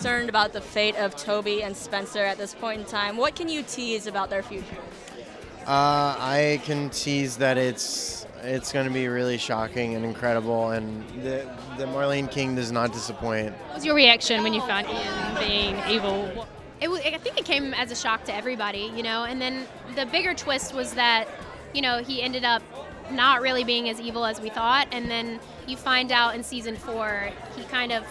concerned about the fate of Toby and Spencer at this point in time. What can you tease about their future? I can tease that it's going to be really shocking and incredible, and the Marlene King does not disappoint. What was your reaction when you found Ian being evil? I think it came as a shock to everybody, and then the bigger twist was that, he ended up not really being as evil as we thought, and then you find out in season 4 he kind of,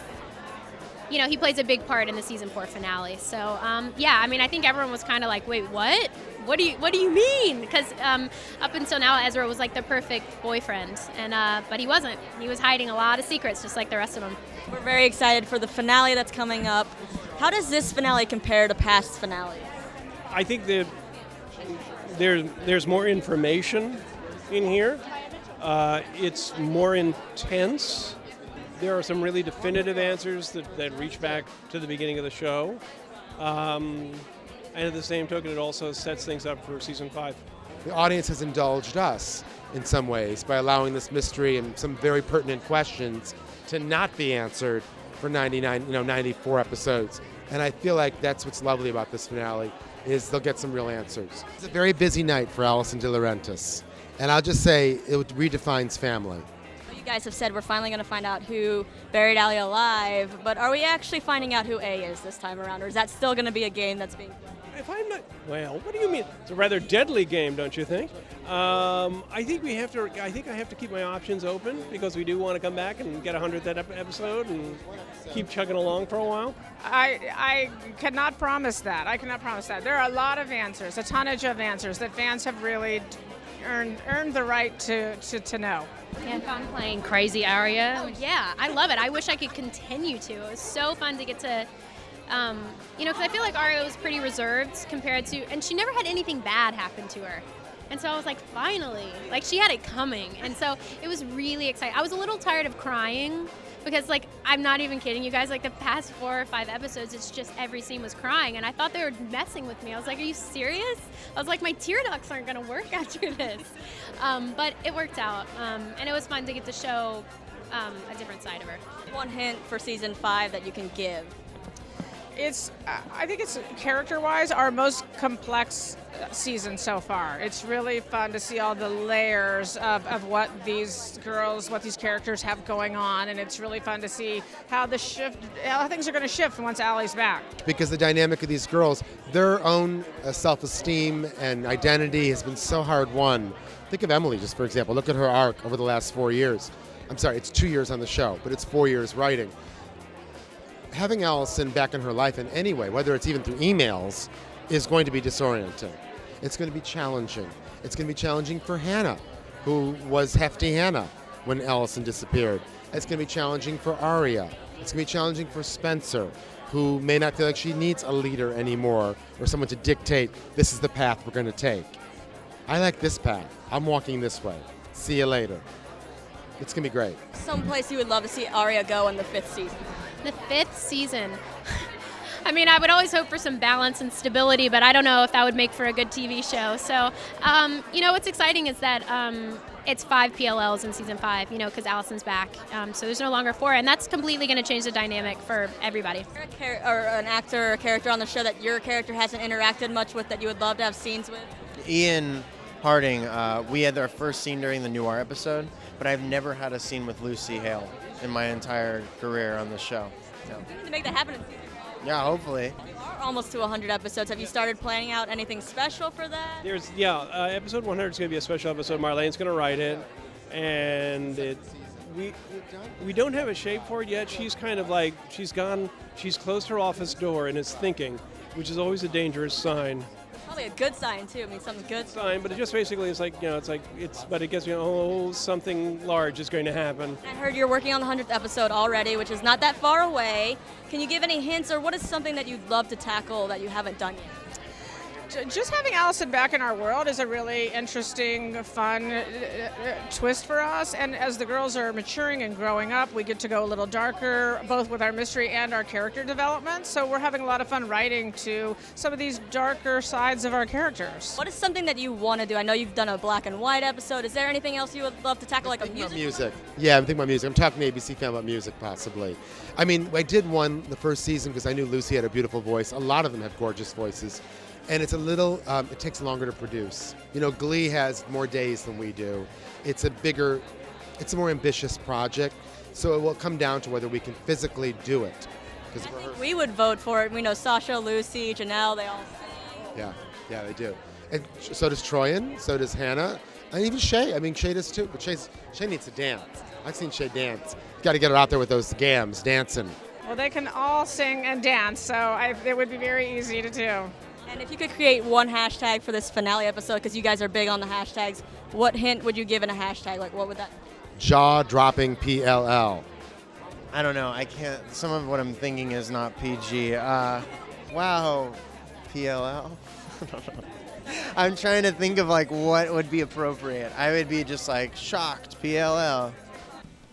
he plays a big part in the season 4 finale. So I think everyone was kind of like, wait, what? What do you mean? Because up until now, Ezra was like the perfect boyfriend, and but he wasn't. He was hiding a lot of secrets, just like the rest of them. We're very excited for the finale that's coming up. How does this finale compare to past finales? I think that there's more information in here. It's more intense. There are some really definitive answers that reach back to the beginning of the show. And at the same token, it also sets things up for season 5. The audience has indulged us in some ways by allowing this mystery and some very pertinent questions to not be answered for 94 episodes. And I feel like that's what's lovely about this finale, is they'll get some real answers. It's a very busy night for Alison De Laurentiis. And I'll just say it redefines family. You guys have said we're finally going to find out who buried Allie alive, but are we actually finding out who A is this time around, or is that still going to be a game that's being played? If I'm not, well, what do you mean? It's a rather deadly game, don't you think? I think I have to keep my options open, because we do want to come back and get a 100th episode and keep chugging along for a while. I cannot promise that. I cannot promise that. There are a lot of answers, a tonnage of answers that fans have really earned the right to know. Yeah, fun playing Crazy Aria. Oh yeah, I love it. I wish I could continue to. It was so fun to get to, because I feel like Aria was pretty reserved compared to, and she never had anything bad happen to her. And so I was like, finally, like she had it coming. And so it was really exciting. I was a little tired of crying because, like, I'm not even kidding you guys, like the past 4 or 5 episodes, it's just every scene was crying. And I thought they were messing with me. I was like, are you serious? I was like, my tear ducts aren't going to work after this. But it worked out. And it was fun to get to show a different side of her. One hint for season 5 that you can give. I think it's, character-wise, our most complex season so far. It's really fun to see all the layers of what these characters have going on, and it's really fun to see how things are going to shift once Allie's back. Because the dynamic of these girls, their own self-esteem and identity has been so hard won. Think of Emily, just for example. Look at her arc over the last 4 years. I'm sorry, it's 2 years on the show, but it's 4 years writing. Having Allison back in her life in any way, whether it's even through emails, is going to be disorienting. It's going to be challenging. It's going to be challenging for Hannah, who was hefty Hannah when Allison disappeared. It's going to be challenging for Aria. It's going to be challenging for Spencer, who may not feel like she needs a leader anymore or someone to dictate, this is the path we're going to take. I like this path. I'm walking this way. See you later. It's going to be great. Someplace you would love to see Aria go in the 5th season. The 5th season. I mean, I would always hope for some balance and stability, but I don't know if that would make for a good TV show. So, what's exciting is that it's 5 PLLs in season 5, because Allison's back. So there's no longer 4, and that's completely going to change the dynamic for everybody. Or an actor or a character on the show that your character hasn't interacted much with that you would love to have scenes with? Ian Harding, we had our first scene during the Noir episode, but I've never had a scene with Lucy Hale in my entire career on the show. So. We need to make that happen in season 5. Yeah, hopefully. You are almost to 100 episodes. Have you started planning out anything special for that? Episode 100 is going to be a special episode. Marlene's going to write it, and we don't have a shape for it yet. She's kind of like, she's closed her office door and is thinking, which is always a dangerous sign. Probably a good sign too. I mean, something good. Sign, but it just basically is like, but it gets something large is going to happen. I heard you're working on the 100th episode already, which is not that far away. Can you give any hints, or what is something that you'd love to tackle that you haven't done yet? Just having Allison back in our world is a really interesting, fun twist for us. And as the girls are maturing and growing up, we get to go a little darker, both with our mystery and our character development. So we're having a lot of fun writing to some of these darker sides of our characters. What is something that you want to do? I know you've done a black and white episode. Is there anything else you would love to tackle, like a music? Music. Yeah, I'm thinking about music. I'm talking to ABC fan about music, possibly. I mean, I did one the first season because I knew Lucy had a beautiful voice. A lot of them have gorgeous voices. And it's a little, it takes longer to produce. You know, Glee has more days than we do. It's a more ambitious project. So it will come down to whether we can physically do it. I think we would vote for it. We know Sasha, Lucy, Janelle, they all sing. Yeah, they do. And so does Troyan, so does Hannah, and even Shay. I mean, Shay does too, but Shay needs to dance. I've seen Shay dance. You got to get her out there with those gams, dancing. Well, they can all sing and dance, so it would be very easy to do. And if you could create one hashtag for this finale episode, because you guys are big on the hashtags, what hint would you give in a hashtag? Like, what would that? Jaw-dropping PLL. I don't know. I can't. Some of what I'm thinking is not PG. Wow, PLL. I'm trying to think of like what would be appropriate. I would be just like shocked PLL.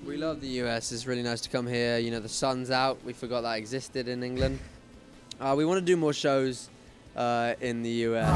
We love the US. It's really nice to come here. You know, the sun's out. We forgot that existed in England. We want to do more shows in the US.